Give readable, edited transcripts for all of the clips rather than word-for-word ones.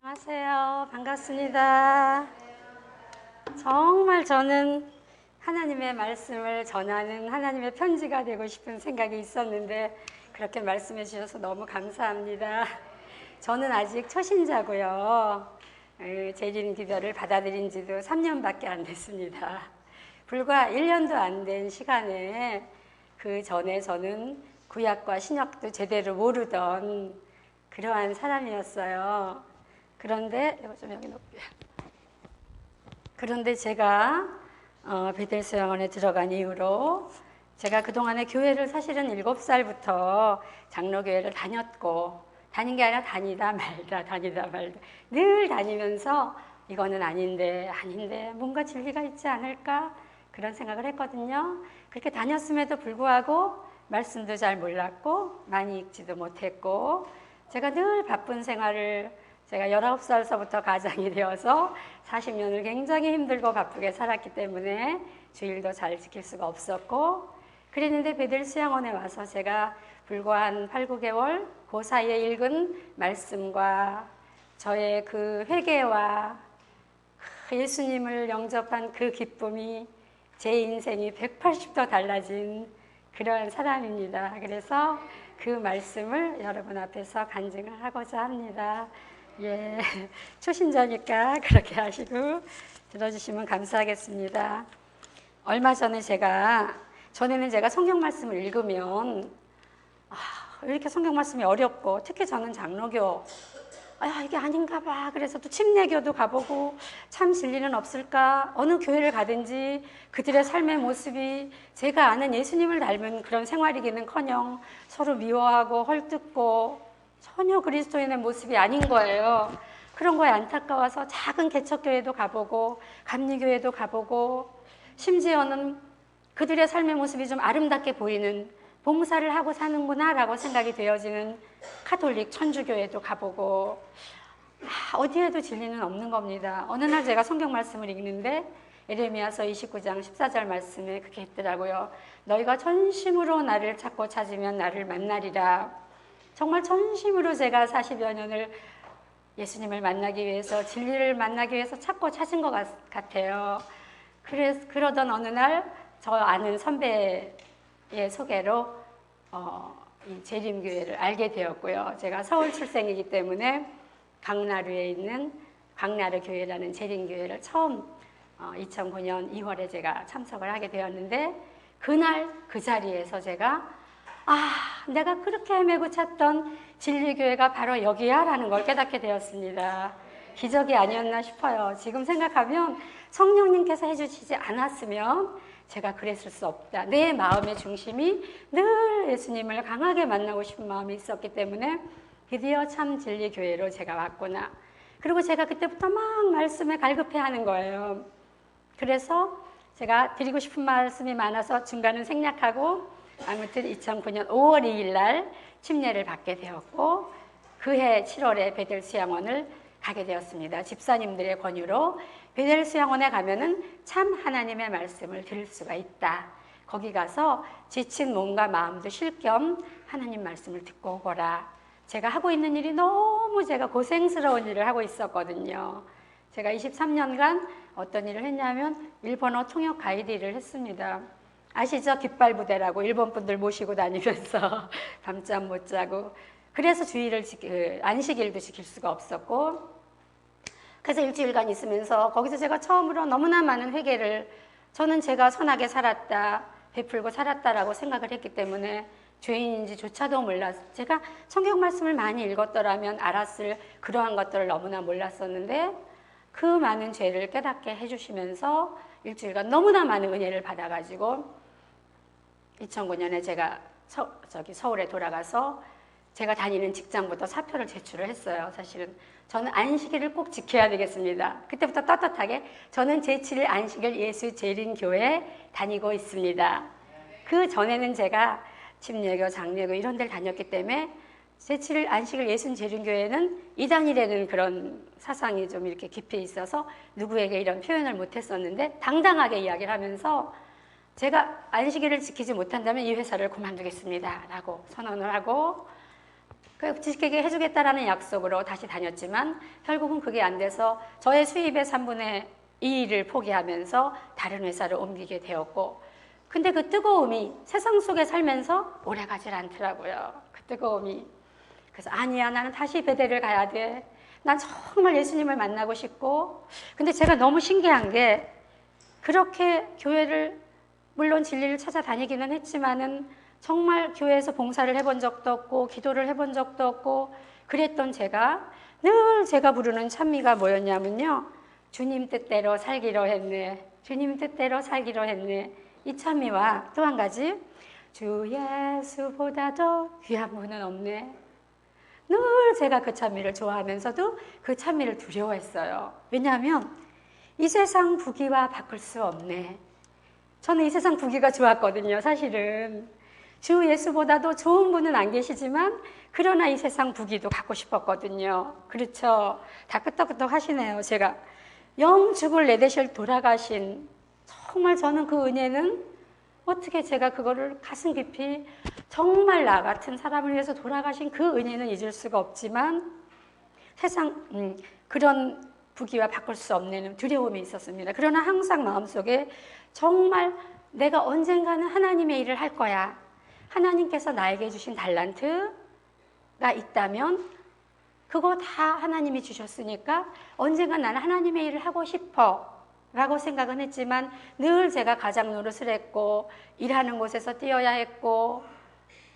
안녕하세요. 반갑습니다. 정말 저는 하나님의 말씀을 전하는 하나님의 편지가 되고 싶은 생각이 있었는데 그렇게 말씀해 주셔서 너무 감사합니다. 저는 아직 초신자고요. 재림 기도를 받아들인 지도 3년밖에 안 됐습니다. 불과 1년도 안 된 시간에 그 전에 저는 구약과 신약도 제대로 모르던 그러한 사람이었어요. 그런데 이거 좀 여기 놓을게요. 그런데 제가 베델수양원에 들어간 이후로 제가 그동안에 교회를 사실은 7살부터 장로교회를 다녔고, 다닌 게 아니라 다니다 말다 늘 다니면서 이거는 아닌데 뭔가 진리가 있지 않을까 그런 생각을 했거든요. 그렇게 다녔음에도 불구하고 말씀도 잘 몰랐고 많이 읽지도 못했고, 제가 늘 바쁜 생활을, 제가 19살서부터 가장이 되어서 40년을 굉장히 힘들고 바쁘게 살았기 때문에 주일도 잘 지킬 수가 없었고, 그랬는데 베델수양원에 와서 제가 불과 한 8, 9개월 그 사이에 읽은 말씀과 저의 그 회개와 예수님을 영접한 그 기쁨이 제 인생이 180도 달라진 그런 사람입니다. 그래서 그 말씀을 여러분 앞에서 간증을 하고자 합니다. 예, 초신자니까 그렇게 하시고 들어주시면 감사하겠습니다. 얼마 전에 전에는 제가 성경 말씀을 읽으면 왜 이렇게 성경 말씀이 어렵고, 특히 저는 장로교 이게 아닌가 봐. 그래서 또 침례교도 가보고 참 진리는 없을까? 어느 교회를 가든지 그들의 삶의 모습이 제가 아는 예수님을 닮은 그런 생활이기는커녕 서로 미워하고 헐뜯고 전혀 그리스도인의 모습이 아닌 거예요. 그런 거에 안타까워서 작은 개척교회도 가보고 감리교회도 가보고, 심지어는 그들의 삶의 모습이 좀 아름답게 보이는, 봉사를 하고 사는구나 라고 생각이 되어지는 카톨릭 천주교회도 가보고, 어디에도 진리는 없는 겁니다. 어느 날 제가 성경 말씀을 읽는데 에레미야서 29장 14절 말씀에 그렇게 있더라고요. 너희가 전심으로 나를 찾고 찾으면 나를 만나리라. 정말 전심으로 제가 40여 년을 예수님을 만나기 위해서, 진리를 만나기 위해서 찾고 찾은 것 같아요. 그러던 어느 날 저 아는 선배의 소개로 이 재림교회를 알게 되었고요. 제가 서울 출생이기 때문에 강나루에 있는 강나루 교회라는 재림교회를 처음 2009년 2월에 제가 참석을 하게 되었는데, 그날 그 자리에서 제가 내가 그렇게 헤매고 찾던 진리교회가 바로 여기야 라는 걸 깨닫게 되었습니다. 기적이 아니었나 싶어요. 지금 생각하면 성령님께서 해주시지 않았으면 제가 그랬을 수 없다. 내 마음의 중심이 늘 예수님을 강하게 만나고 싶은 마음이 있었기 때문에 드디어 참 진리교회로 제가 왔구나. 그리고 제가 그때부터 막 말씀에 갈급해하는 거예요. 그래서 제가 드리고 싶은 말씀이 많아서 중간은 생략하고, 아무튼 2009년 5월 2일 날 침례를 받게 되었고, 그해 7월에 베델수양원을 가게 되었습니다. 집사님들의 권유로 베델수양원에 가면은 참 하나님의 말씀을 들을 수가 있다. 거기 가서 지친 몸과 마음도 쉴 겸 하나님 말씀을 듣고 오거라. 제가 하고 있는 일이 너무 제가 고생스러운 일을 하고 있었거든요. 제가 23년간 어떤 일을 했냐면 일본어 통역 가이드 일을 했습니다. 아시죠? 깃발부대라고 일본 분들 모시고 다니면서 밤잠 못 자고, 그래서 안식일도 지킬 수가 없었고, 그래서 일주일간 있으면서 거기서 제가 처음으로 너무나 많은 회개를, 저는 제가 선하게 살았다, 베풀고 살았다라고 생각을 했기 때문에 죄인인지조차도 제가 성경 말씀을 많이 읽었더라면 알았을 그러한 것들을 너무나 몰랐었는데, 그 많은 죄를 깨닫게 해주시면서 일주일간 너무나 많은 은혜를 받아가지고 2009년에 제가 서울에 돌아가서 제가 다니는 직장부터 사표를 제출을 했어요. 사실은 저는 안식일을 꼭 지켜야 되겠습니다. 그때부터 떳떳하게 저는 제7일 안식일 예수 재림교회 다니고 있습니다. 그 전에는 제가 침례교, 장례교 이런 데를 다녔기 때문에 제7일 안식일 예수 재림교회는 이단이라는 그런 사상이 좀 이렇게 깊이 있어서 누구에게 이런 표현을 못했었는데, 당당하게 이야기를 하면서 제가 안식일을 지키지 못한다면 이 회사를 그만두겠습니다 라고 선언을 하고, 지키게 해주겠다라는 약속으로 다시 다녔지만 결국은 그게 안 돼서 저의 수입의 3분의 2를 포기하면서 다른 회사를 옮기게 되었고, 근데 그 뜨거움이 세상 속에 살면서 오래가질 않더라고요. 그 뜨거움이. 그래서 아니야, 나는 다시 베델을 가야 돼. 난 정말 예수님을 만나고 싶고. 근데 제가 너무 신기한 게, 그렇게 교회를 물론 진리를 찾아다니기는 했지만은 정말 교회에서 봉사를 해본 적도 없고 기도를 해본 적도 없고 그랬던 제가 늘 제가 부르는 찬미가 뭐였냐면요, 주님 뜻대로 살기로 했네, 주님 뜻대로 살기로 했네, 이 찬미와 또 한 가지, 주 예수보다도 귀한 분은 없네. 늘 제가 그 찬미를 좋아하면서도 그 찬미를 두려워했어요. 왜냐하면 이 세상 부귀와 바꿀 수 없네. 저는 이 세상 부귀가 좋았거든요, 사실은. 주 예수보다도 좋은 분은 안 계시지만 그러나 이 세상 부귀도 갖고 싶었거든요. 그렇죠? 다 끄떡끄떡 하시네요. 제가 영 죽을 내 대실 돌아가신, 정말 저는 그 은혜는 어떻게 제가 그거를 가슴 깊이, 정말 나 같은 사람을 위해서 돌아가신 그 은혜는 잊을 수가 없지만 세상 그런 부귀와 바꿀 수 없는 두려움이 있었습니다. 그러나 항상 마음속에 정말 내가 언젠가는 하나님의 일을 할 거야, 하나님께서 나에게 주신 달란트가 있다면 그거 다 하나님이 주셨으니까 언젠가 나는 하나님의 일을 하고 싶어 라고 생각은 했지만 늘 제가 가장 노릇을 했고 일하는 곳에서 뛰어야 했고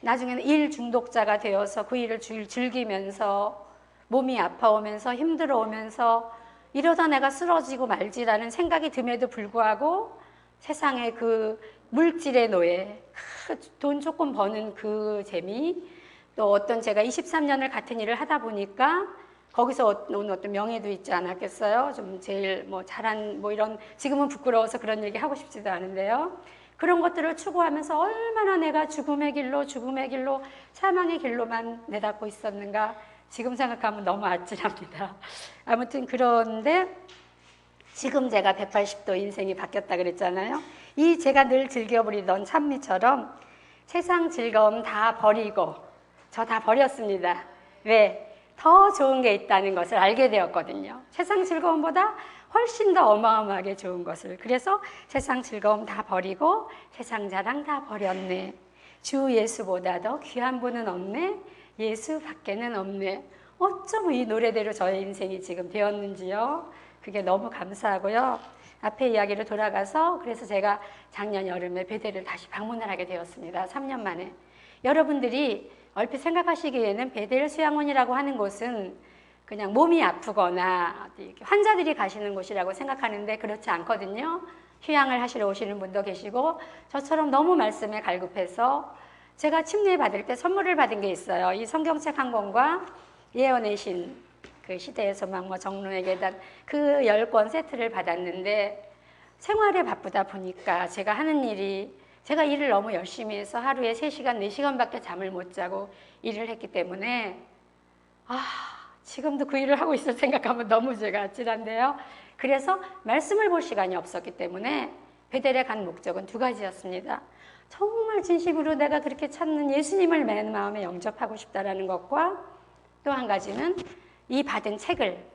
나중에는 일 중독자가 되어서 그 일을 즐기면서 몸이 아파오면서 힘들어오면서 이러다 내가 쓰러지고 말지라는 생각이 듦에도 불구하고 세상의 그 물질의 노예, 돈 조금 버는 그 재미, 또 어떤 제가 23년을 같은 일을 하다 보니까 거기서 오는 어떤 명예도 있지 않았겠어요? 좀 제일 잘한 이런, 지금은 부끄러워서 그런 얘기 하고 싶지도 않은데요. 그런 것들을 추구하면서 얼마나 내가 죽음의 길로 사망의 길로만 내닫고 있었는가, 지금 생각하면 너무 아찔합니다. 아무튼 그런데 지금 제가 180도 인생이 바뀌었다 그랬잖아요. 이 제가 늘 즐겨부리던 찬미처럼 세상 즐거움 다 버리고, 저 다 버렸습니다. 왜? 더 좋은 게 있다는 것을 알게 되었거든요. 세상 즐거움보다 훨씬 더 어마어마하게 좋은 것을. 그래서 세상 즐거움 다 버리고 세상 자랑 다 버렸네. 주 예수보다 더 귀한 분은 없네. 예수 밖에는 없네. 어쩜 이 노래대로 저의 인생이 지금 되었는지요. 그게 너무 감사하고요. 앞에 이야기로 돌아가서 그래서 제가 작년 여름에 베델을 다시 방문을 하게 되었습니다. 3년 만에. 여러분들이 얼핏 생각하시기에는 베델 수양원이라고 하는 곳은 그냥 몸이 아프거나 환자들이 가시는 곳이라고 생각하는데 그렇지 않거든요. 휴양을 하시러 오시는 분도 계시고 저처럼 너무 말씀에 갈급해서 제가 침례 받을 때 선물을 받은 게 있어요. 이 성경책 한 권과 예언의 신, 그 시대의 소망, 정론의 계단, 그 10권 세트를 받았는데 생활에 바쁘다 보니까 제가 하는 일이, 제가 일을 너무 열심히 해서 하루에 3시간, 4시간밖에 잠을 못 자고 일을 했기 때문에 지금도 그 일을 하고 있을 생각하면 너무 제가 아찔한데요. 그래서 말씀을 볼 시간이 없었기 때문에 베델에 간 목적은 2가지였습니다. 정말 진심으로 내가 그렇게 찾는 예수님을 맨 마음에 영접하고 싶다라는 것과 또 한 가지는 이 받은 책을,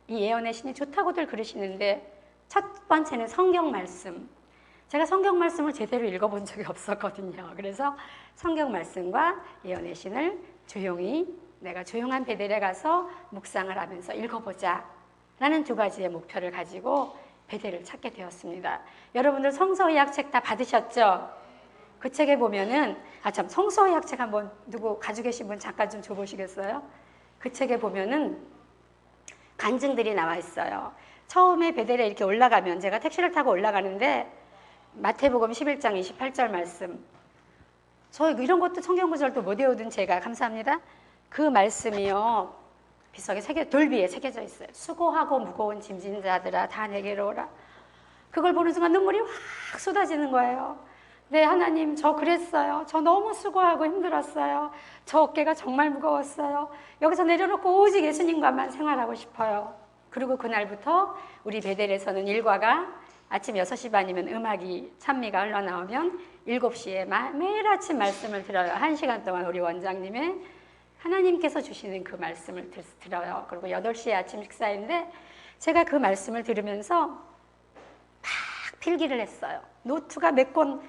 이 예언의 신이 좋다고들 그러시는데 첫 번째는 성경 말씀. 제가 성경 말씀을 제대로 읽어본 적이 없었거든요. 그래서 성경 말씀과 예언의 신을 조용히 내가 조용한 베델에 가서 묵상을 하면서 읽어보자 라는 2가지의 목표를 가지고 베델을 찾게 되었습니다. 여러분들 성서의학 책 다 받으셨죠? 그 책에 보면은 성서의학 책 한번 누구 가지고 계신 분 잠깐 좀 줘보시겠어요? 그 책에 보면은 간증들이 나와 있어요. 처음에 베델에 이렇게 올라가면, 제가 택시를 타고 올라가는데 마태복음 11장 28절 말씀, 저 이런 것도 성경 구절도 못 외우던 제가 감사합니다. 그 말씀이요, 비석에 돌비에 새겨져 있어요. 수고하고 무거운 짐진 자들아 다 내게로 오라. 그걸 보는 순간 눈물이 확 쏟아지는 거예요. 네, 하나님, 저 그랬어요. 저 너무 수고하고 힘들었어요. 저 어깨가 정말 무거웠어요. 여기서 내려놓고 오직 예수님과만 생활하고 싶어요. 그리고 그날부터 우리 베델에서는 일과가 아침 6시 반이면 음악이, 찬미가 흘러나오면 7시에 매일 아침 말씀을 들어요. 1시간 동안 우리 원장님의 하나님께서 주시는 그 말씀을 들어요. 그리고 8시에 아침 식사인데 제가 그 말씀을 들으면서 막 필기를 했어요. 노트가 몇 권,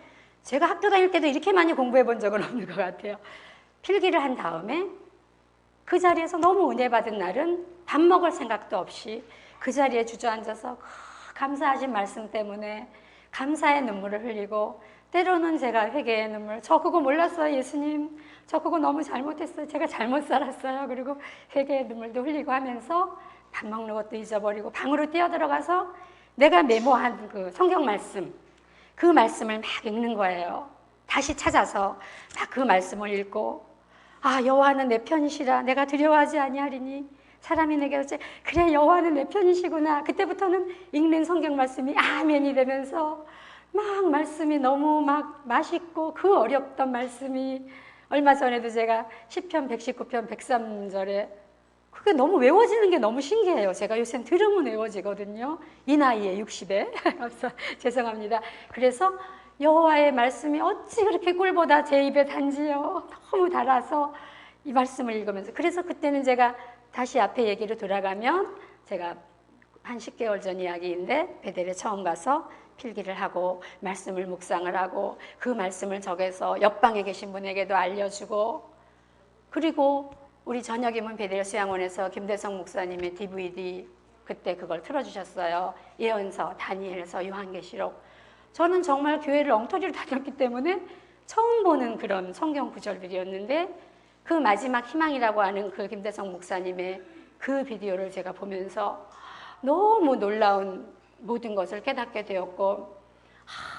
제가 학교 다닐 때도 이렇게 많이 공부해 본 적은 없는 것 같아요. 필기를 한 다음에 그 자리에서 너무 은혜 받은 날은 밥 먹을 생각도 없이 그 자리에 주저앉아서 감사하신 말씀 때문에 감사의 눈물을 흘리고, 때로는 제가 회개의 눈물, 저 그거 몰랐어요 예수님, 저 그거 너무 잘못했어요, 제가 잘못 살았어요, 그리고 회개의 눈물도 흘리고 하면서 밥 먹는 것도 잊어버리고 방으로 뛰어들어가서 내가 메모한 그 성경 말씀, 그 말씀을 막 읽는 거예요. 다시 찾아서 막 그 말씀을 읽고, 아, 여호와는 내 편이시라 내가 두려워하지 아니하리니, 사람이 내게 어째 그래 여호와는 내 편이시구나. 그때부터는 읽는 성경 말씀이 아멘이 되면서 막 말씀이 너무 막 맛있고, 그 어렵던 말씀이, 얼마 전에도 제가 시편 119편 103절에 그게 너무 외워지는 게 너무 신기해요. 제가 요새 들으면 외워지거든요. 이 나이에 60에 죄송합니다. 그래서 여호와의 말씀이 어찌 그렇게 꿀보다 제 입에 단지요, 너무 달아서 이 말씀을 읽으면서, 그래서 그때는 제가 다시 앞에 얘기로 돌아가면, 제가 한 10개월 전 이야기인데 베델에 처음 가서 필기를 하고 말씀을 묵상을 하고 그 말씀을 적어서 옆방에 계신 분에게도 알려주고, 그리고 우리 저녁이면 베델 수양원에서 김대성 목사님의 DVD 그때 그걸 틀어주셨어요. 예언서, 다니엘서, 요한계시록. 저는 정말 교회를 엉터리로 다녔기 때문에 처음 보는 그런 성경 구절들이었는데, 그 마지막 희망이라고 하는 그 김대성 목사님의 그 비디오를 제가 보면서 너무 놀라운 모든 것을 깨닫게 되었고,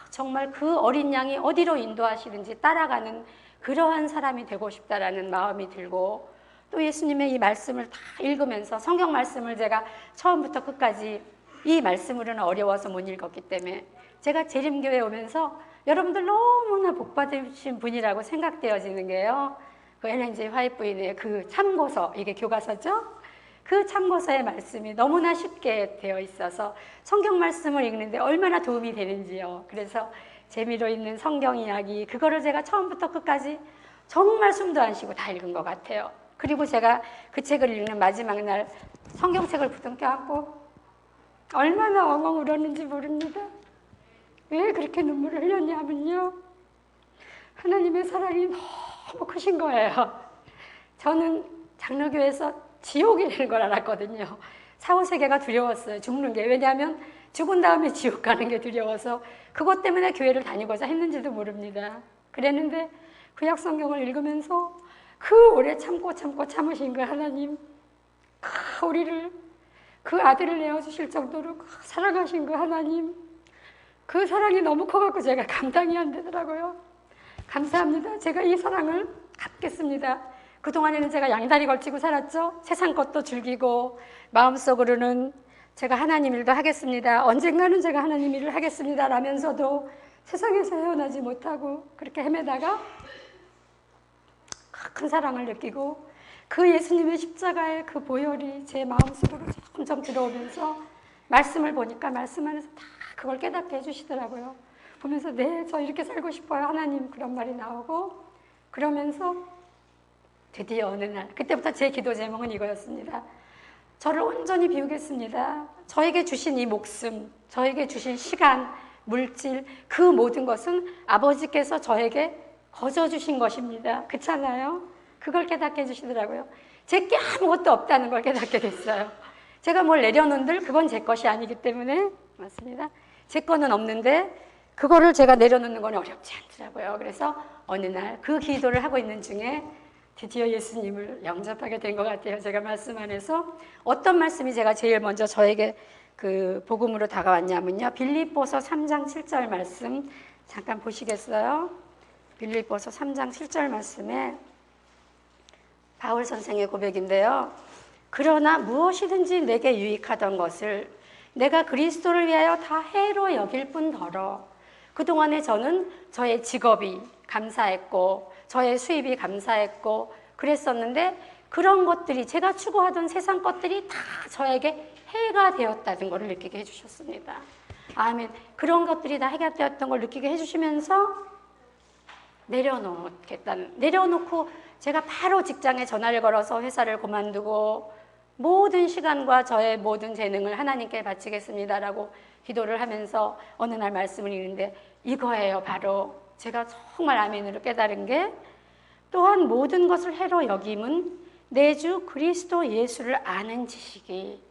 정말 그 어린 양이 어디로 인도하시든지 따라가는 그러한 사람이 되고 싶다라는 마음이 들고, 또 예수님의 이 말씀을 다 읽으면서, 성경 말씀을 제가 처음부터 끝까지 이 말씀으로는 어려워서 못 읽었기 때문에, 제가 재림교회 오면서 여러분들 너무나 복받으신 분이라고 생각되어지는 게요, 그 엘렌 G 화이트 부인의 그 참고서, 이게 교과서죠? 그 참고서의 말씀이 너무나 쉽게 되어 있어서 성경 말씀을 읽는데 얼마나 도움이 되는지요. 그래서 재미로 있는 성경 이야기, 그거를 제가 처음부터 끝까지 정말 숨도 안 쉬고 다 읽은 것 같아요. 그리고 제가 그 책을 읽는 마지막 날 성경책을 부둥켜 안고 얼마나 엉엉 울었는지 모릅니다. 왜 그렇게 눈물을 흘렸냐면요, 하나님의 사랑이 너무 크신 거예요. 저는 장로교에서 지옥이라는 걸 알았거든요. 사후세계가 두려웠어요, 죽는 게. 왜냐하면 죽은 다음에 지옥 가는 게 두려워서 그것 때문에 교회를 다니고자 했는지도 모릅니다. 그랬는데 구약 성경을 읽으면서 그 오래 참고 참으신 그 하나님, 우리를 그 아들을 내어주실 정도로 사랑하신 그 하나님, 그 사랑이 너무 커갖고 제가 감당이 안 되더라고요. 감사합니다. 제가 이 사랑을 갚겠습니다. 그동안에는 제가 양다리 걸치고 살았죠. 세상 것도 즐기고 마음속으로는 제가 하나님 일도 하겠습니다, 언젠가는 제가 하나님 일을 하겠습니다 라면서도 세상에서 헤어나지 못하고 그렇게 헤매다가 큰 사랑을 느끼고, 그 예수님의 십자가의 그 보혈이 제 마음속으로 점점 들어오면서 말씀을 보니까 말씀 안에서 다 그걸 깨닫게 해주시더라고요. 보면서 네, 저 이렇게 살고 싶어요 하나님, 그런 말이 나오고, 그러면서 드디어 어느 날, 그때부터 제 기도 제목은 이거였습니다. 저를 온전히 비우겠습니다. 저에게 주신 이 목숨, 저에게 주신 시간, 물질, 그 모든 것은 아버지께서 저에게 거저 주신 것입니다. 그렇잖아요? 그걸 깨닫게 해주시더라고요. 제게 아무것도 없다는 걸 깨닫게 됐어요. 제가 뭘 내려놓은들 그건 제 것이 아니기 때문에, 맞습니다, 제 거는 없는데 그거를 제가 내려놓는 건 어렵지 않더라고요. 그래서 어느 날 그 기도를 하고 있는 중에 드디어 예수님을 영접하게 된 것 같아요. 제가 말씀 안에서 어떤 말씀이 제가 제일 먼저 저에게 그 복음으로 다가왔냐면요, 빌립보서 3장 7절 말씀 잠깐 보시겠어요? 빌립보서 3장 7절 말씀에 바울 선생의 고백인데요, 그러나 무엇이든지 내게 유익하던 것을 내가 그리스도를 위하여 다 해로 여길 뿐더러, 그동안에 저는 저의 직업이 감사했고 저의 수입이 감사했고 그랬었는데, 그런 것들이, 제가 추구하던 세상 것들이 다 저에게 해가 되었다는 것을 느끼게 해주셨습니다. 아멘. 그런 것들이 다 해가 되었던 걸 느끼게 해주시면서 내려놓고 제가 바로 직장에 전화를 걸어서 회사를 그만두고 모든 시간과 저의 모든 재능을 하나님께 바치겠습니다라고 기도를 하면서 어느 날 말씀을 읽는데 이거예요. 바로 제가 정말 아멘으로 깨달은 게, 또한 모든 것을 해로 여김은 내 주 그리스도 예수를 아는 지식이,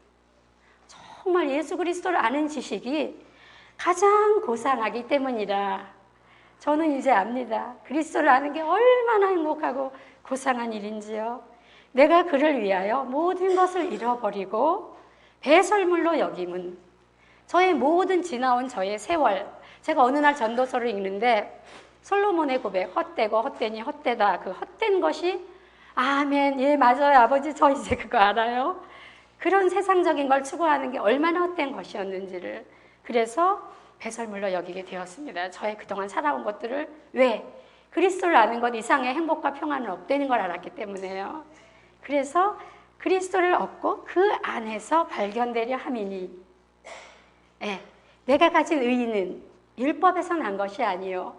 정말 예수 그리스도를 아는 지식이 가장 고상하기 때문이라 저는 이제 압니다. 그리스도를 아는 게 얼마나 행복하고 고상한 일인지요. 내가 그를 위하여 모든 것을 잃어버리고 배설물로 여김은, 저의 모든 지나온 저의 세월, 제가 어느 날 전도서를 읽는데 솔로몬의 고백, 헛되고 헛되니 헛되다, 그 헛된 것이, 아멘, 예 맞아요 아버지, 저 이제 그거 알아요. 그런 세상적인 걸 추구하는 게 얼마나 헛된 것이었는지를, 그래서 배설물로 여기게 되었습니다. 저의 그동안 살아온 것들을. 왜? 그리스도를 아는 것 이상의 행복과 평안은 없다는 걸 알았기 때문에요. 그래서 그리스도를 얻고 그 안에서 발견되려 함이니, 내가 가진 의의는 율법에서 난 것이 아니요.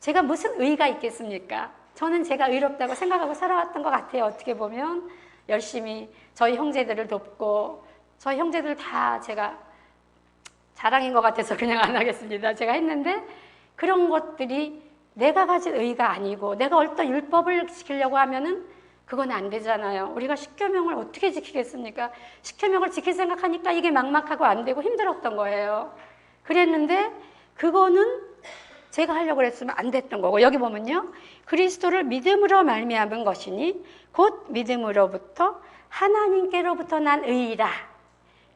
제가 무슨 의의가 있겠습니까? 저는 제가 의롭다고 생각하고 살아왔던 것 같아요. 어떻게 보면 열심히 저희 형제들을 돕고, 저희 형제들 다 제가 자랑인 것 같아서 그냥 안 하겠습니다. 제가 했는데 그런 것들이 내가 가진 의의가 아니고, 내가 어떤 율법을 지키려고 하면은 그건 안 되잖아요. 우리가 십계명을 어떻게 지키겠습니까? 십계명을 지킬 생각하니까 이게 막막하고 안 되고 힘들었던 거예요. 그랬는데 그거는 제가 하려고 그랬으면 안 됐던 거고, 여기 보면요, 그리스도를 믿음으로 말미암은 것이니 곧 믿음으로부터 하나님께로부터 난 의의라.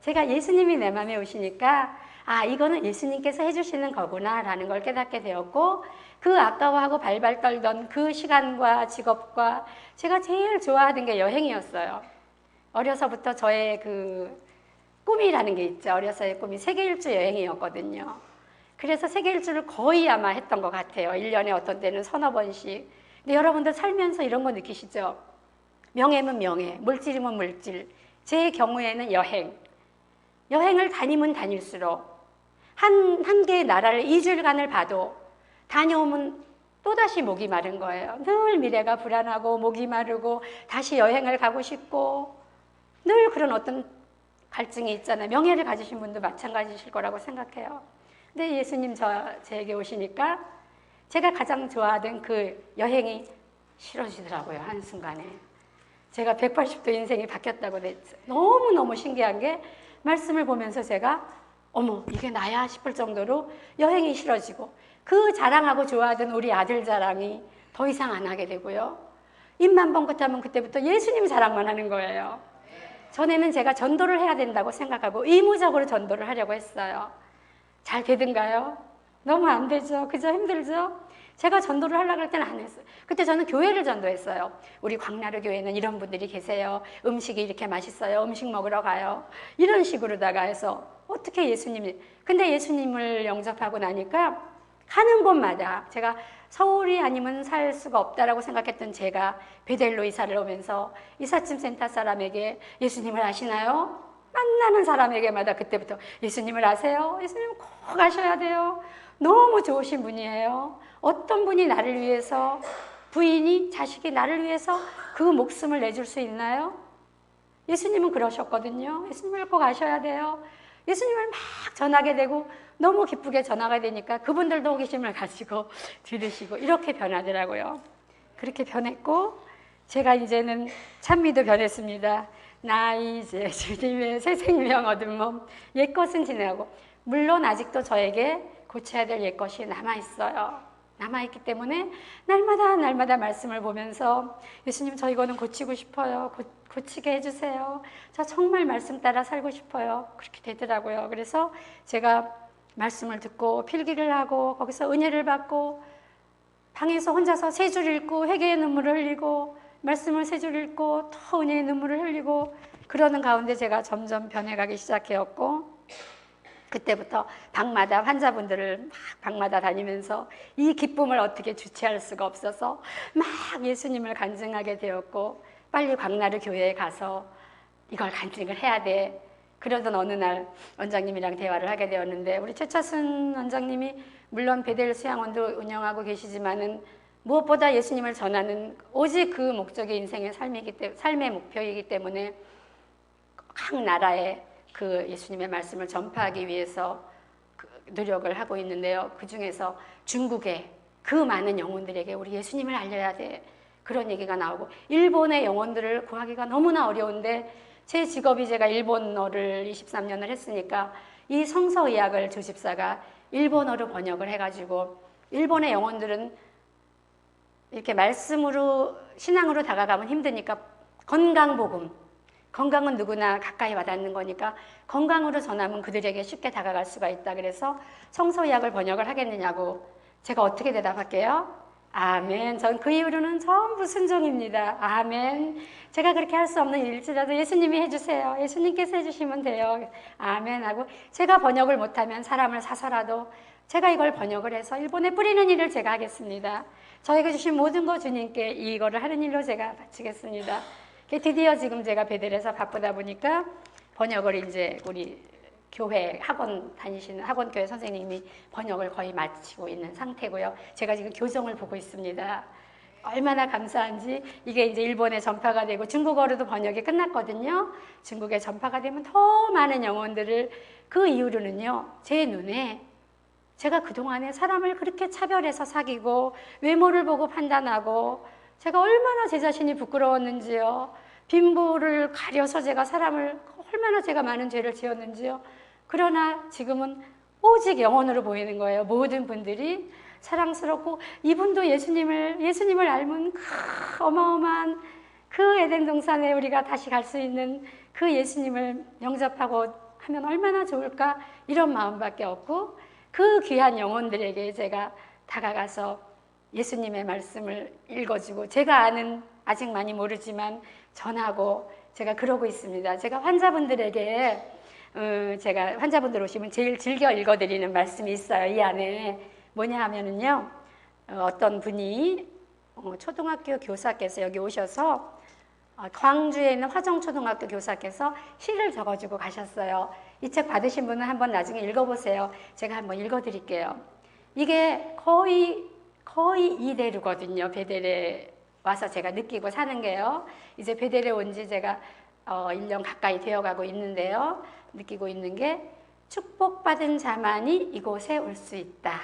제가 예수님이 내 마음에 오시니까 이거는 예수님께서 해주시는 거구나 라는 걸 깨닫게 되었고, 그 아까워하고 발발 떨던 그 시간과 직업과 제가 제일 좋아하던 게 여행이었어요. 어려서부터 저의 그 꿈이라는 게 있죠. 어려서의 꿈이 세계 일주 여행이었거든요. 그래서 세계 일주를 거의 아마 했던 것 같아요. 1년에 어떤 때는 서너 번씩. 근데 여러분들 살면서 이런 거 느끼시죠? 명예면 명예, 물질이면 물질. 제 경우에는 여행을 다니면 다닐수록 한 개의 나라를 2주일간을 봐도 다녀오면 또다시 목이 마른 거예요. 늘 미래가 불안하고 목이 마르고 다시 여행을 가고 싶고 늘 그런 어떤 갈증이 있잖아요. 명예를 가지신 분도 마찬가지실 거라고 생각해요. 근데 예수님 제게 오시니까 제가 가장 좋아하던 그 여행이 싫어지더라고요. 한순간에. 제가 180도 인생이 바뀌었다고 됐어요. 너무너무 신기한 게, 말씀을 보면서 제가 어머 이게 나야 싶을 정도로 여행이 싫어지고, 그 자랑하고 좋아하던 우리 아들 자랑이 더 이상 안 하게 되고요. 입만 번긋하면 그때부터 예수님 자랑만 하는 거예요. 전에는 제가 전도를 해야 된다고 생각하고 의무적으로 전도를 하려고 했어요. 잘 되든가요? 너무 안 되죠. 그죠? 힘들죠? 제가 전도를 하려고 할 때는 안 했어요. 그때 저는 교회를 전도했어요. 우리 광나루 교회는 이런 분들이 계세요. 음식이 이렇게 맛있어요. 음식 먹으러 가요. 이런 식으로다가 해서 어떻게 근데 예수님을 영접하고 나니까 가는 곳마다, 제가 서울이 아니면 살 수가 없다라고 생각했던 제가 베델로 이사를 오면서 이삿짐 센터 사람에게 예수님을 아시나요? 만나는 사람에게마다 그때부터 예수님을 아세요? 예수님 꼭 아셔야 돼요. 너무 좋으신 분이에요. 어떤 분이 나를 위해서, 부인이, 자식이 나를 위해서 그 목숨을 내줄 수 있나요? 예수님은 그러셨거든요. 예수님을 꼭 아셔야 돼요. 예수님을 막 전하게 되고 너무 기쁘게 전하게 되니까 그분들도 호기심을 가지고 들으시고 이렇게 변하더라고요. 그렇게 변했고, 제가 이제는 찬미도 변했습니다. 나 이제 주님의 새 생명 얻은 몸, 옛것은 지나고, 물론 아직도 저에게 고쳐야 될 옛것이 남아있어요. 남아있기 때문에 날마다 말씀을 보면서 예수님 저 이거는 고치고 싶어요. 고치게 해주세요. 저 정말 말씀 따라 살고 싶어요. 그렇게 되더라고요. 그래서 제가 말씀을 듣고 필기를 하고 거기서 은혜를 받고 방에서 혼자서 세 줄 읽고 회개의 눈물을 흘리고 말씀을 세 줄 읽고 또 은혜의 눈물을 흘리고 그러는 가운데 제가 점점 변해가기 시작했고, 그때부터 방마다 환자분들을 막 방마다 다니면서 이 기쁨을 어떻게 주체할 수가 없어서 막 예수님을 간증하게 되었고, 빨리 광나루 교회에 가서 이걸 간증을 해야 돼. 그러던 어느 날 원장님이랑 대화를 하게 되었는데, 우리 최차순 원장님이 물론 베델 수양원도 운영하고 계시지만은 무엇보다 예수님을 전하는 오직 그 목적이 인생의 삶의 목표이기 때문에 각 나라에 그 예수님의 말씀을 전파하기 위해서 노력을 하고 있는데요. 그 중에서 중국의 그 많은 영혼들에게 우리 예수님을 알려야 돼. 그런 얘기가 나오고, 일본의 영혼들을 구하기가 너무나 어려운데 제 직업이 제가 일본어를 23년을 했으니까 이 성서의학을 조집사가 일본어로 번역을 해가지고 일본의 영혼들은 이렇게 말씀으로 신앙으로 다가가면 힘드니까 건강복음, 건강은 누구나 가까이 와닿는 거니까 건강으로 전하면 그들에게 쉽게 다가갈 수가 있다. 그래서 성서의학을 번역을 하겠느냐고 제가 어떻게 대답할게요? 아멘. 전 그 이후로는 전부 순종입니다. 아멘. 제가 그렇게 할 수 없는 일일지라도 예수님이 해주세요. 예수님께서 해주시면 돼요. 아멘 하고, 제가 번역을 못하면 사람을 사서라도 제가 이걸 번역을 해서 일본에 뿌리는 일을 제가 하겠습니다. 저에게 주신 모든 거 주님께 이거를 하는 일로 제가 바치겠습니다. 드디어 지금 제가 베델에서 바쁘다 보니까 번역을 이제 우리 교회 학원 다니시는 학원교회 선생님이 번역을 거의 마치고 있는 상태고요. 제가 지금 교정을 보고 있습니다. 얼마나 감사한지. 이게 이제 일본에 전파가 되고 중국어로도 번역이 끝났거든요. 중국에 전파가 되면 더 많은 영혼들을, 그 이후로는요, 제 눈에 제가 그동안에 사람을 그렇게 차별해서 사귀고 외모를 보고 판단하고 제가 얼마나 제 자신이 부끄러웠는지요. 빈부를 가려서 제가 사람을 얼마나 제가 많은 죄를 지었는지요. 그러나 지금은 오직 영혼으로 보이는 거예요. 모든 분들이 사랑스럽고, 이분도 예수님을 알면 어마어마한 그 에덴 동산에 우리가 다시 갈 수 있는 그 예수님을 영접하고 하면 얼마나 좋을까, 이런 마음밖에 없고, 그 귀한 영혼들에게 제가 다가가서 예수님의 말씀을 읽어주고, 제가 아는, 아직 많이 모르지만 전하고, 제가 그러고 있습니다. 제가 환자분들에게 제가 환자분들 오시면 제일 즐겨 읽어드리는 말씀이 있어요. 이 안에 뭐냐 하면은요, 어떤 분이 초등학교 교사께서 여기 오셔서 광주에 있는 화정초등학교 교사께서 시를 적어주고 가셨어요. 이 책 받으신 분은 한번 나중에 읽어보세요. 제가 한번 읽어드릴게요. 이게 거의 이대로거든요. 베델에 와서 제가 느끼고 사는 게요. 이제 베델에 온 지 제가 1년 가까이 되어가고 있는데요. 느끼고 있는 게, 축복받은 자만이 이곳에 올 수 있다.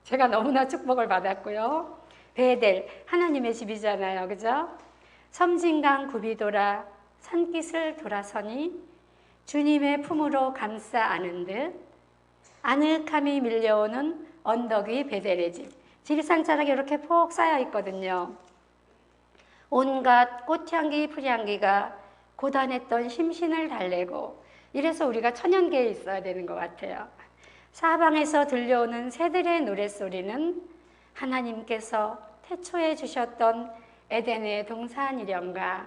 제가 너무나 축복을 받았고요. 베델, 하나님의 집이잖아요. 그죠? 섬진강 굽이 돌아 산깃을 돌아서니 주님의 품으로 감싸 안은 듯 아늑함이 밀려오는 언덕 위 베델의 집. 집이 산자락이 이렇게 폭 쌓여 있거든요. 온갖 꽃향기, 풀향기가 고단했던 심신을 달래고, 이래서 우리가 천연계에 있어야 되는 것 같아요. 사방에서 들려오는 새들의 노랫소리는 하나님께서 태초에 주셨던 에덴의 동산이련가.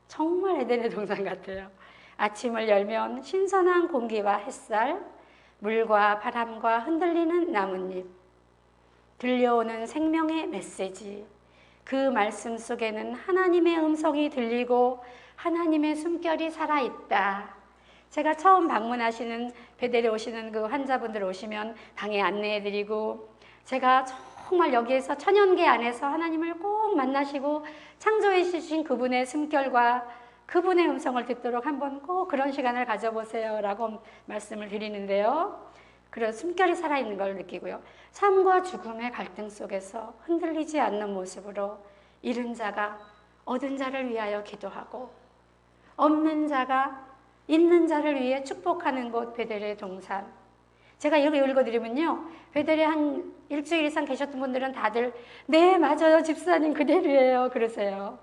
정말 에덴의 동산 같아요. 아침을 열면 신선한 공기와 햇살, 물과 바람과 흔들리는 나뭇잎, 들려오는 생명의 메시지, 그 말씀 속에는 하나님의 음성이 들리고 하나님의 숨결이 살아있다. 제가 처음 방문하시는, 베델에 오시는 그 환자분들 오시면 방에 안내해드리고, 제가 정말 여기에서 천연계 안에서 하나님을 꼭 만나시고 창조해 주신 그분의 숨결과 그분의 음성을 듣도록 한번 꼭 그런 시간을 가져보세요 라고 말씀을 드리는데요. 그런 숨결이 살아있는 걸 느끼고요. 삶과 죽음의 갈등 속에서 흔들리지 않는 모습으로 잃은 자가 얻은 자를 위하여 기도하고, 없는 자가 있는 자를 위해 축복하는 곳 베델의 동산. 제가 이렇게 읽어드리면요, 베델에 한 일주일 이상 계셨던 분들은 다들 네 맞아요 집사님 그대로예요 그러세요.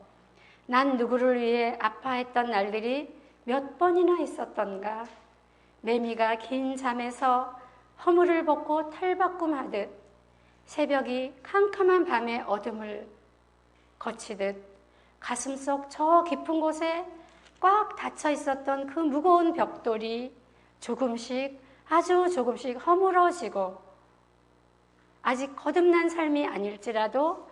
난 누구를 위해 아파했던 날들이 몇 번이나 있었던가. 매미가 긴 잠에서 허물을 벗고 탈바꿈하듯 새벽이 캄캄한 밤의 어둠을 거치듯 가슴속 저 깊은 곳에 꽉 닫혀 있었던 그 무거운 벽돌이 조금씩, 아주 조금씩 허물어지고, 아직 거듭난 삶이 아닐지라도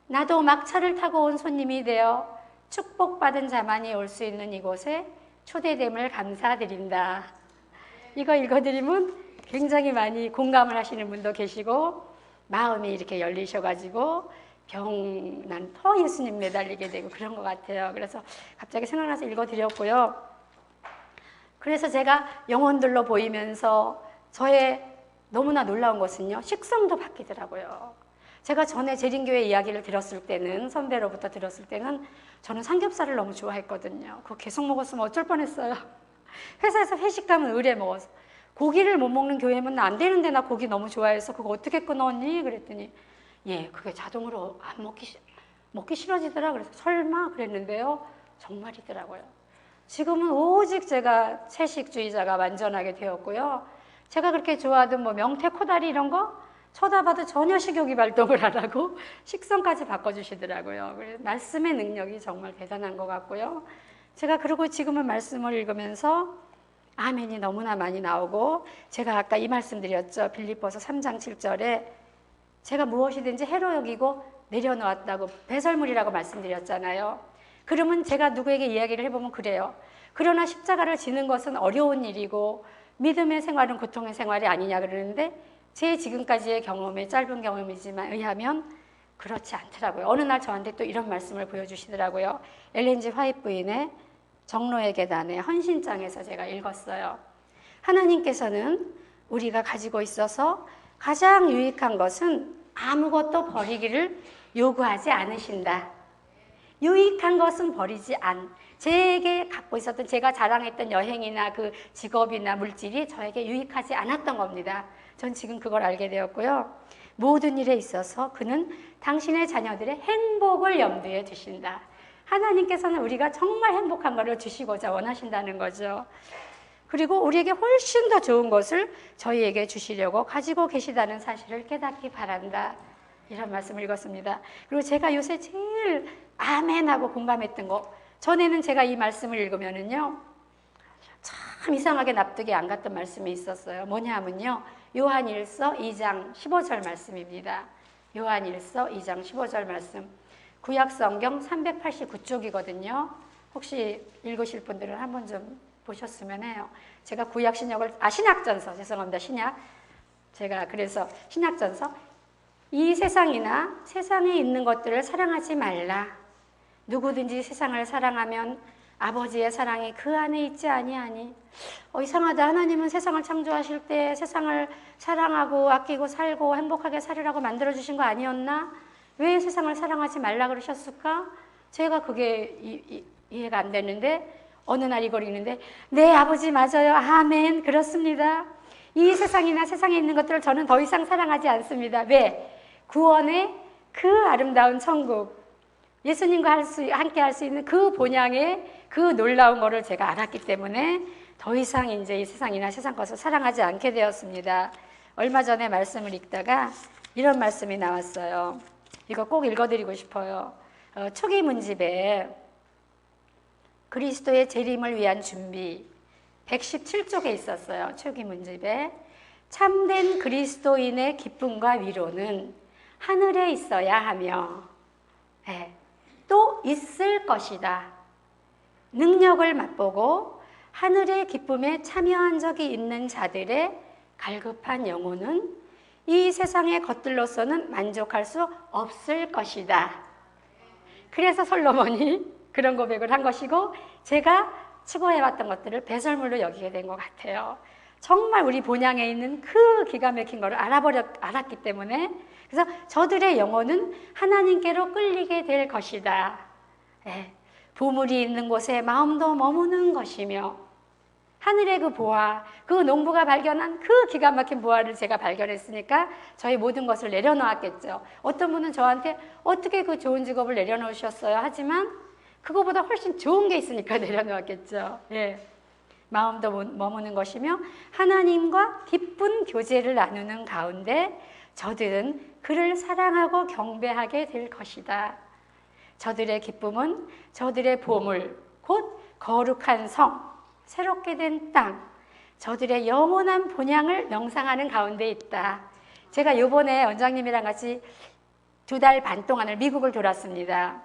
나도 막차를 타고 온 손님이 되어 축복받은 자만이 올 수 있는 이곳에 초대됨을 감사드린다. 이거 읽어드리면 굉장히 많이 공감을 하시는 분도 계시고, 마음이 이렇게 열리셔가지고 난 더 예수님 매달리게 되고 그런 것 같아요. 그래서 갑자기 생각나서 읽어드렸고요. 그래서 제가 영혼들로 보이면서 저의 너무나 놀라운 것은요, 식성도 바뀌더라고요. 제가 전에 재림교회 이야기를 들었을 때는, 선배로부터 들었을 때는 저는 삼겹살을 너무 좋아했거든요. 그거 계속 먹었으면 어쩔 뻔했어요. 회사에서 회식 가면 의뢰 먹어서. 고기를 못 먹는 교회면 안 되는데 나 고기 너무 좋아해서 그거 어떻게 끊었니? 그랬더니 예, 그게 자동으로 안 먹기 싫어지더라. 그래서 설마 그랬는데요. 정말이더라고요. 지금은 오직 제가 채식주의자가 완전하게 되었고요. 제가 그렇게 좋아하던 뭐 명태, 코다리 이런 거 쳐다봐도 전혀 식욕이 발동을 안 하고 식성까지 바꿔주시더라고요. 그래서 말씀의 능력이 정말 대단한 것 같고요. 제가 그리고 지금은 말씀을 읽으면서 아멘이 너무나 많이 나오고, 제가 아까 이 말씀 드렸죠. 빌립보서 3장 7절에 제가 무엇이든지 해로 여기고 내려놓았다고 배설물이라고 말씀드렸잖아요. 그러면 제가 누구에게 이야기를 해보면 그래요. 그러나 십자가를 지는 것은 어려운 일이고 믿음의 생활은 고통의 생활이 아니냐 그러는데, 제 지금까지의 경험에, 짧은 경험이지만 의하면 그렇지 않더라고요. 어느 날 저한테 또 이런 말씀을 보여주시더라고요. 엘렌 G 화이트 부인의 정로의 계단의 헌신장에서 제가 읽었어요. 하나님께서는 우리가 가지고 있어서 가장 유익한 것은 아무것도 버리기를 요구하지 않으신다. 유익한 것은 버리지 제게 갖고 있었던, 제가 자랑했던 여행이나 그 직업이나 물질이 저에게 유익하지 않았던 겁니다. 전 지금 그걸 알게 되었고요. 모든 일에 있어서 그는 당신의 자녀들의 행복을 염두에 두신다. 하나님께서는 우리가 정말 행복한 것을 주시고자 원하신다는 거죠. 그리고 우리에게 훨씬 더 좋은 것을 저희에게 주시려고 가지고 계시다는 사실을 깨닫기 바란다. 이런 말씀을 읽었습니다. 그리고 제가 요새 제일 아멘하고 공감했던 거, 전에는 제가 이 말씀을 읽으면은요, 참 이상하게 납득이 안 갔던 말씀이 있었어요. 뭐냐 하면요, 요한일서 2장 15절 말씀입니다. 요한일서 2장 15절 말씀. 구약성경 389쪽이거든요. 혹시 읽으실 분들은 한번 좀 보셨으면 해요. 제가 구약 신약을, 신약전서, 죄송합니다. 신약. 제가 그래서 신약전서, 이 세상이나 세상에 있는 것들을 사랑하지 말라. 누구든지 세상을 사랑하면 아버지의 사랑이 그 안에 있지 아니하니. 이상하다. 하나님은 세상을 창조하실 때 세상을 사랑하고 아끼고 살고 행복하게 살으라고 만들어주신 거 아니었나? 왜 세상을 사랑하지 말라 그러셨을까? 제가 그게 이해가 안 되는데, 어느 날 이걸 읽는데, 네, 아버지 맞아요. 아멘. 그렇습니다. 이 세상이나 세상에 있는 것들을 저는 더 이상 사랑하지 않습니다. 왜? 구원의 그 아름다운 천국, 예수님과 함께 할 수 있는 그 본향의 그 놀라운 것을 제가 알았기 때문에 더 이상 이제 이 세상이나 세상 것을 사랑하지 않게 되었습니다. 얼마 전에 말씀을 읽다가 이런 말씀이 나왔어요. 이거 꼭 읽어드리고 싶어요. 초기 문집에 그리스도의 재림을 위한 준비 117쪽에 있었어요. 초기 문집에 참된 그리스도인의 기쁨과 위로는 하늘에 있어야 하며 또 있을 것이다. 능력을 맛보고 하늘의 기쁨에 참여한 적이 있는 자들의 갈급한 영혼은 이 세상의 것들로서는 만족할 수 없을 것이다. 그래서 솔로몬이 그런 고백을 한 것이고, 제가 추구해왔던 것들을 배설물로 여기게 된 것 같아요. 정말 우리 본향에 있는 그 기가 막힌 것을 알았기 때문에, 그래서 저들의 영혼은 하나님께로 끌리게 될 것이다. 보물이 있는 곳에 마음도 머무는 것이며, 하늘의 그 보화, 그 농부가 발견한 그 기가 막힌 보화를 제가 발견했으니까 저희 모든 것을 내려놓았겠죠. 어떤 분은 저한테 어떻게 그 좋은 직업을 내려놓으셨어요? 하지만 그거보다 훨씬 좋은 게 있으니까 내려놓았겠죠. 마음도 머무는 것이며 하나님과 기쁜 교제를 나누는 가운데 저들은 그를 사랑하고 경배하게 될 것이다. 저들의 기쁨은 저들의 보물, 곧 거룩한 성, 새롭게 된 땅, 저들의 영원한 본향을 명상하는 가운데 있다. 제가 이번에 원장님이랑 같이 2달 반 동안을 미국을 돌았습니다.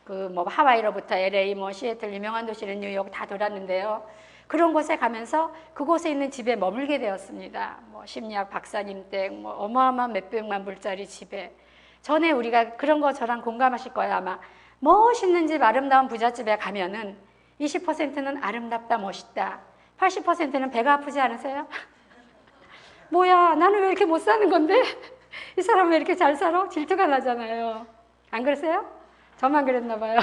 그 뭐 하와이로부터 LA, 뭐 시애틀, 유명한 도시는 뉴욕 다 돌았는데요. 그런 곳에 가면서 그곳에 있는 집에 머물게 되었습니다. 뭐 심리학 박사님 댁, 뭐 어마어마한 몇백만 불짜리 집에. 전에 우리가 그런 거 저랑 공감하실 거예요, 아마. 멋있는 집, 아름다운 부잣집에 가면은 20%는 아름답다, 멋있다. 80%는 배가 아프지 않으세요? 뭐야, 나는 왜 이렇게 못 사는 건데? 이 사람은 왜 이렇게 잘 살아? 질투가 나잖아요. 안 그러세요? 저만 그랬나 봐요.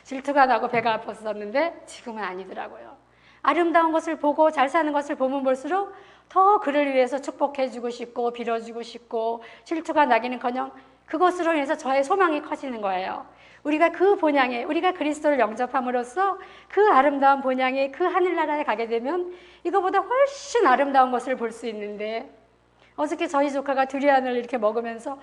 질투가 나고 배가 아팠었는데 지금은 아니더라고요. 아름다운 것을 보고 잘 사는 것을 보면 볼수록 더 그를 위해서 축복해주고 싶고 빌어주고 싶고 질투가 나기는커녕 그것으로 인해서 저의 소망이 커지는 거예요. 우리가 그 본향에, 우리가 그리스도를 영접함으로써 그 아름다운 본향에 그 하늘나라에 가게 되면 이거보다 훨씬 아름다운 것을 볼 수 있는데, 어저께 저희 조카가 두리안을 이렇게 먹으면서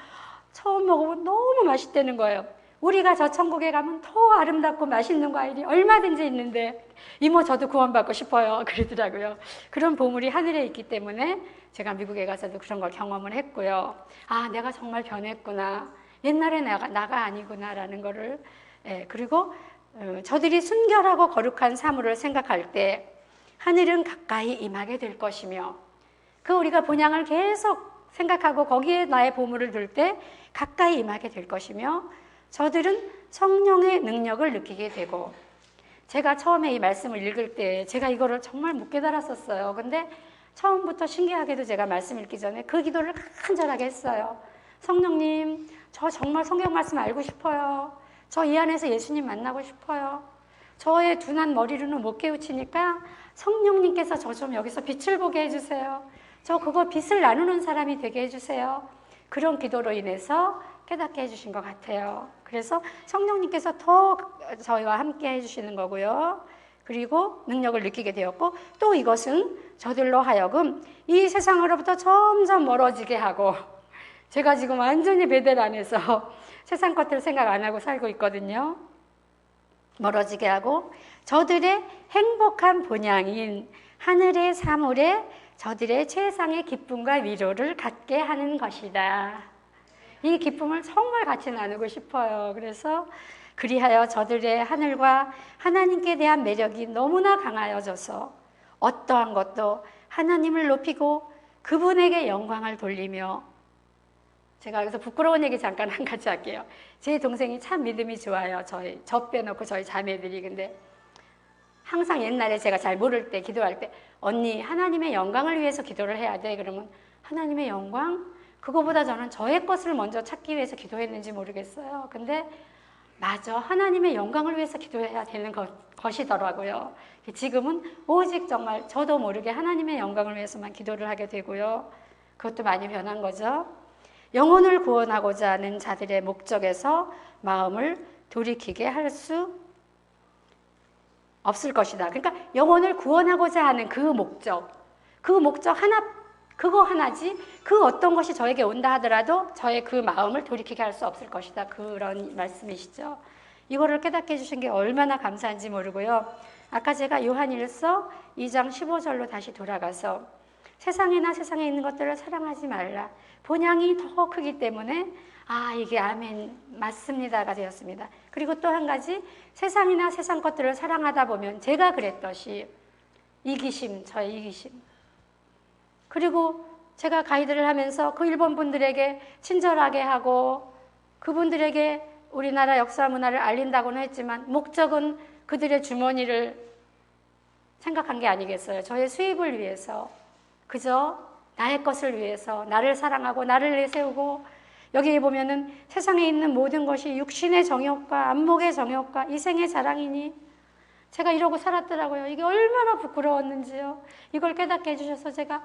처음 먹어보면 너무 맛있다는 거예요. 우리가 저 천국에 가면 더 아름답고 맛있는 과일이 얼마든지 있는데 이모 저도 구원받고 싶어요 그러더라고요. 그런 보물이 하늘에 있기 때문에 제가 미국에 가서도 그런 걸 경험을 했고요. 아, 내가 정말 변했구나. 옛날에 나가 아니구나 라는 거를. 그리고 저들이 순결하고 거룩한 사물을 생각할 때 하늘은 가까이 임하게 될 것이며, 그 우리가 본향을 계속 생각하고 거기에 나의 보물을 둘 때 가까이 임하게 될 것이며, 저들은 성령의 능력을 느끼게 되고, 제가 처음에 이 말씀을 읽을 때 제가 이거를 정말 못 깨달았었어요. 근데 처음부터 신기하게도 제가 말씀 읽기 전에 그 기도를 간절하게 했어요. 성령님, 저 정말 성경 말씀 알고 싶어요. 저 이 안에서 예수님 만나고 싶어요. 저의 둔한 머리로는 못 깨우치니까 성령님께서 저 좀 여기서 빛을 보게 해주세요. 저 그거 빛을 나누는 사람이 되게 해주세요. 그런 기도로 인해서 깨닫게 해주신 것 같아요. 그래서 성령님께서 더 저희와 함께 해주시는 거고요. 그리고 능력을 느끼게 되었고, 또 이것은 저들로 하여금 이 세상으로부터 점점 멀어지게 하고, 제가 지금 완전히 베델 안에서 세상 것들 생각 안 하고 살고 있거든요. 멀어지게 하고 저들의 행복한 본향인 하늘의 사물에 저들의 최상의 기쁨과 위로를 갖게 하는 것이다. 이 기쁨을 정말 같이 나누고 싶어요. 그래서 그리하여 저들의 하늘과 하나님께 대한 매력이 너무나 강하여져서 어떠한 것도 하나님을 높이고 그분에게 영광을 돌리며, 제가 여기서 부끄러운 얘기 잠깐 한 가지 할게요. 제 동생이 참 믿음이 좋아요. 저 빼놓고 저희 자매들이. 근데 항상 옛날에 제가 잘 모를 때 기도할 때, 언니 하나님의 영광을 위해서 기도를 해야 돼. 그러면 하나님의 영광? 그거보다 저는 저의 것을 먼저 찾기 위해서 기도했는지 모르겠어요. 근데 맞아, 하나님의 영광을 위해서 기도해야 되는 것이더라고요. 지금은 오직 정말 저도 모르게 하나님의 영광을 위해서만 기도를 하게 되고요. 그것도 많이 변한 거죠. 영혼을 구원하고자 하는 자들의 목적에서 마음을 돌이키게 할 수 없을 것이다. 그러니까 영혼을 구원하고자 하는 그 목적 하나, 그거 하나지 그 어떤 것이 저에게 온다 하더라도 저의 그 마음을 돌이키게 할 수 없을 것이다. 그런 말씀이시죠. 이거를 깨닫게 해주신 게 얼마나 감사한지 모르고요. 아까 제가 요한일서 2장 15절로 다시 돌아가서 세상에나 세상에 있는 것들을 사랑하지 말라. 본향이 더 크기 때문에 이게 아멘 맞습니다가 되었습니다. 그리고 또 한 가지, 세상이나 세상 것들을 사랑하다 보면 제가 그랬듯이 이기심, 저의 이기심. 그리고 제가 가이드를 하면서 그 일본 분들에게 친절하게 하고 그분들에게 우리나라 역사 문화를 알린다고는 했지만 목적은 그들의 주머니를 생각한 게 아니겠어요. 저의 수입을 위해서, 그저 나의 것을 위해서 나를 사랑하고 나를 내세우고, 여기 보면은 세상에 있는 모든 것이 육신의 정욕과 안목의 정욕과 이생의 자랑이니, 제가 이러고 살았더라고요. 이게 얼마나 부끄러웠는지요. 이걸 깨닫게 해주셔서 제가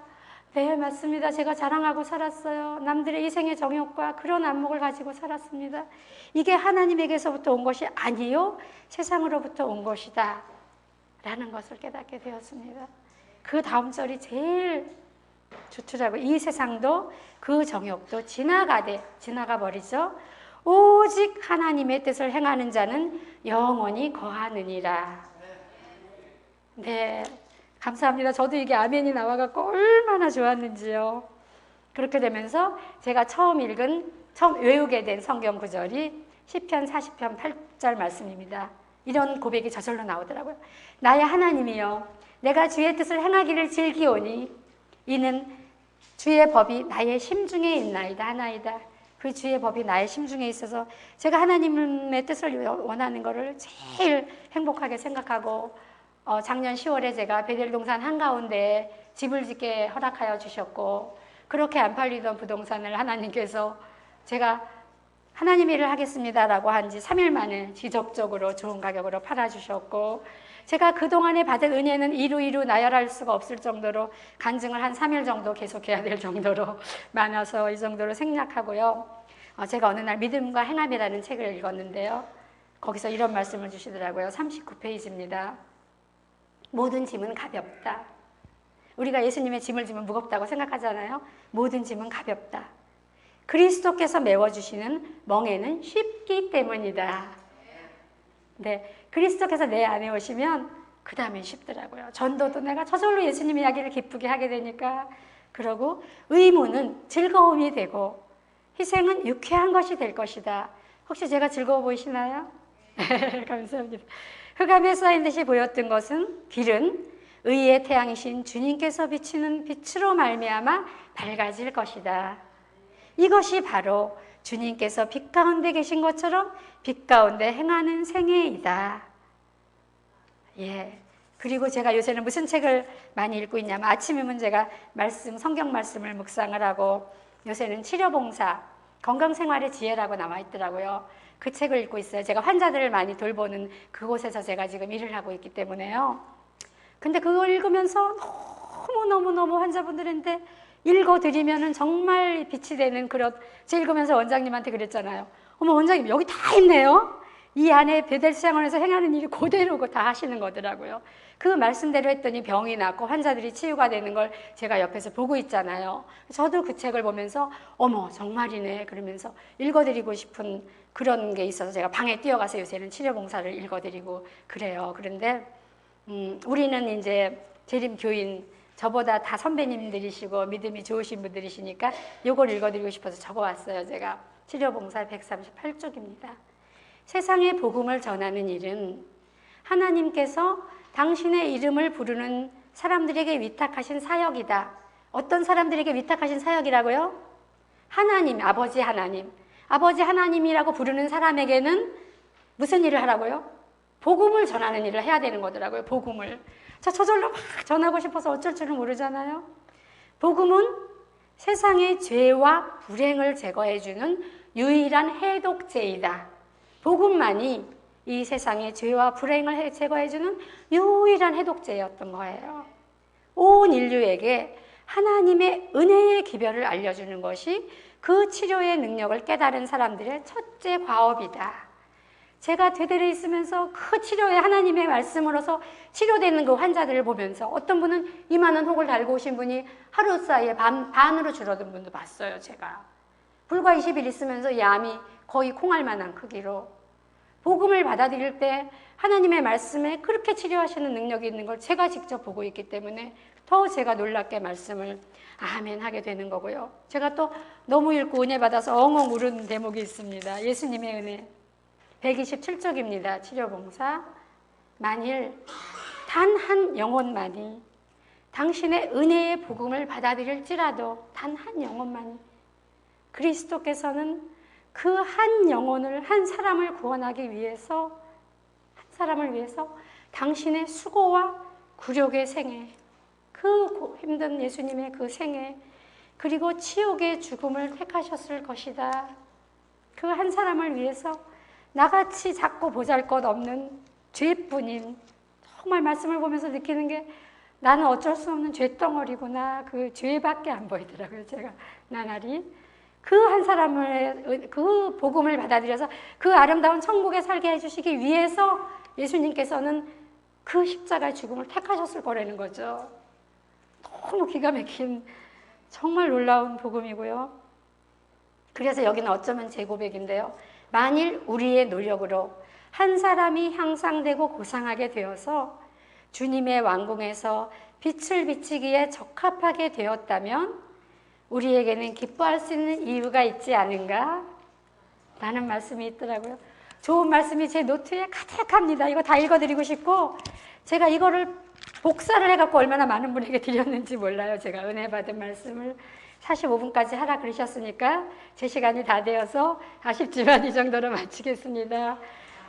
네 맞습니다. 제가 자랑하고 살았어요. 남들의 이생의 정욕과 그런 안목을 가지고 살았습니다. 이게 하나님에게서부터 온 것이 아니요 세상으로부터 온 것이다 라는 것을 깨닫게 되었습니다. 그 다음 절이 제일 좋더라고요. 이 세상도 그 정욕도 지나가 버리죠. 오직 하나님의 뜻을 행하는 자는 영원히 거하느니라. 네, 감사합니다. 저도 이게 아멘이 나와갖고 얼마나 좋았는지요. 그렇게 되면서 제가 처음 외우게 된 성경 구절이 시편 40편 10절 말씀입니다. 이런 고백이 저절로 나오더라고요. 나의 하나님이여, 내가 주의 뜻을 행하기를 즐기오니 이는 주의 법이 나의 심중에 있나이다 하나이다. 그 주의 법이 나의 심중에 있어서 제가 하나님의 뜻을 원하는 것을 제일 행복하게 생각하고, 작년 10월에 제가 베델동산 한가운데 집을 짓게 허락하여 주셨고, 그렇게 안 팔리던 부동산을 하나님께서 제가 하나님 일을 하겠습니다라고 한 지 3일 만에 지속적으로 좋은 가격으로 팔아주셨고, 제가 그동안에 받은 은혜는 이루 나열할 수가 없을 정도로 간증을 한 3일 정도 계속해야 될 정도로 많아서 이 정도로 생략하고요. 제가 어느 날 믿음과 행함이라는 책을 읽었는데요. 거기서 이런 말씀을 주시더라고요. 39페이지입니다. 모든 짐은 가볍다. 우리가 예수님의 짐을 지면 무겁다고 생각하잖아요. 모든 짐은 가볍다. 그리스도께서 메워주시는 멍에는 쉽기 때문이다. 네, 그리스도께서 내 안에 오시면 그 다음엔 쉽더라고요. 전도도 내가 저절로 예수님 이야기를 기쁘게 하게 되니까, 그러고 의무는 즐거움이 되고 희생은 유쾌한 것이 될 것이다. 혹시 제가 즐거워 보이시나요? 감사합니다. 흑암에 쌓인 듯이 보였던 것은 길은 의의 태양이신 주님께서 비치는 빛으로 말미암아 밝아질 것이다. 이것이 바로 주님께서 빛 가운데 계신 것처럼 빛 가운데 행하는 생애이다. 예. 그리고 제가 요새는 무슨 책을 많이 읽고 있냐면, 아침이면 제가 성경 말씀을 묵상을 하고, 요새는 치료봉사, 건강생활의 지혜라고 나와 있더라고요. 그 책을 읽고 있어요. 제가 환자들을 많이 돌보는 그곳에서 제가 지금 일을 하고 있기 때문에요. 근데 그걸 읽으면서 너무너무 환자분들한테 읽어드리면은 정말 빛이 되는 그런, 제가 읽으면서 원장님한테 그랬잖아요. 어머, 원장님 여기 다 있네요. 이 안에 베델시장원에서 행하는 일이 그대로고 다 하시는 거더라고요. 그 말씀대로 했더니 병이 낫고 환자들이 치유가 되는 걸 제가 옆에서 보고 있잖아요. 저도 그 책을 보면서 어머 정말이네 그러면서 읽어드리고 싶은 그런 게 있어서 제가 방에 뛰어가서 요새는 치료봉사를 읽어드리고 그래요. 그런데 우리는 이제 재림교인, 저보다 다 선배님들이시고 믿음이 좋으신 분들이시니까 요걸 읽어드리고 싶어서 적어왔어요. 제가 치료봉사 138쪽입니다. 세상에 복음을 전하는 일은 하나님께서 당신의 이름을 부르는 사람들에게 위탁하신 사역이다. 어떤 사람들에게 위탁하신 사역이라고요? 하나님, 아버지 하나님. 아버지 하나님이라고 부르는 사람에게는 무슨 일을 하라고요? 복음을 전하는 일을 해야 되는 거더라고요. 복음을. 저절로 막 전하고 싶어서 어쩔 줄은 모르잖아요. 복음은 세상의 죄와 불행을 제거해주는 유일한 해독제이다. 복음만이 이 세상의 죄와 불행을 제거해주는 유일한 해독제였던 거예요. 온 인류에게 하나님의 은혜의 기별을 알려주는 것이 그 치료의 능력을 깨달은 사람들의 첫째 과업이다. 제가 되대를 있으면서 그 치료에 하나님의 말씀으로서 치료되는 그 환자들을 보면서 어떤 분은 이만한 혹을 달고 오신 분이 하루 사이에 반으로 줄어든 분도 봤어요. 제가 불과 20일 있으면서 이 암이 거의 콩알만한 크기로, 복음을 받아들일 때 하나님의 말씀에 그렇게 치료하시는 능력이 있는 걸 제가 직접 보고 있기 때문에 더 제가 놀랍게 말씀을 아멘 하게 되는 거고요. 제가 또 너무 읽고 은혜 받아서 엉엉 우는 대목이 있습니다. 예수님의 은혜 127쪽입니다. 치료봉사. 만일 단 한 영혼만이 당신의 은혜의 복음을 받아들일지라도 단 한 영혼만이, 그리스도께서는 그 한 영혼을, 한 사람을 구원하기 위해서, 한 사람을 위해서 당신의 수고와 굴욕의 생애, 그 힘든 예수님의 그 생애, 그리고 치욕의 죽음을 택하셨을 것이다. 그 한 사람을 위해서 나같이 작고 보잘것없는 죄뿐인, 정말 말씀을 보면서 느끼는 게 나는 어쩔 수 없는 죄덩어리구나. 그 죄밖에 안 보이더라고요. 제가 나날이 그 한 사람을, 그 복음을 받아들여서 그 아름다운 천국에 살게 해주시기 위해서 예수님께서는 그 십자가의 죽음을 택하셨을 거라는 거죠. 너무 기가 막힌 정말 놀라운 복음이고요. 그래서 여기는 어쩌면 제 고백인데요. 만일 우리의 노력으로 한 사람이 향상되고 고상하게 되어서 주님의 왕궁에서 빛을 비치기에 적합하게 되었다면 우리에게는 기뻐할 수 있는 이유가 있지 않은가? 라는 말씀이 있더라고요. 좋은 말씀이 제 노트에 가득합니다. 이거 다 읽어드리고 싶고, 제가 이거를 복사를 해갖고 얼마나 많은 분에게 드렸는지 몰라요. 제가 은혜 받은 말씀을 45분까지 하라 그러셨으니까 제 시간이 다 되어서 아쉽지만 이 정도로 마치겠습니다.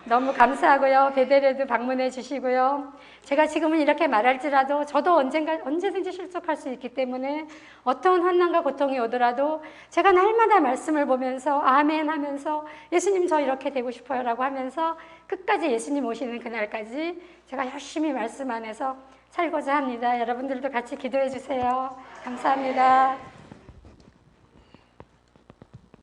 너무 감사하고요. 베델에도 방문해 주시고요. 제가 지금은 이렇게 말할지라도 저도 언제든지 실족할 수 있기 때문에 어떤 환난과 고통이 오더라도 제가 날마다 말씀을 보면서 아멘 하면서 예수님 저 이렇게 되고 싶어요 라고 하면서 끝까지 예수님 오시는 그날까지 제가 열심히 말씀 안에서 살고자 합니다. 여러분들도 같이 기도해 주세요. 감사합니다.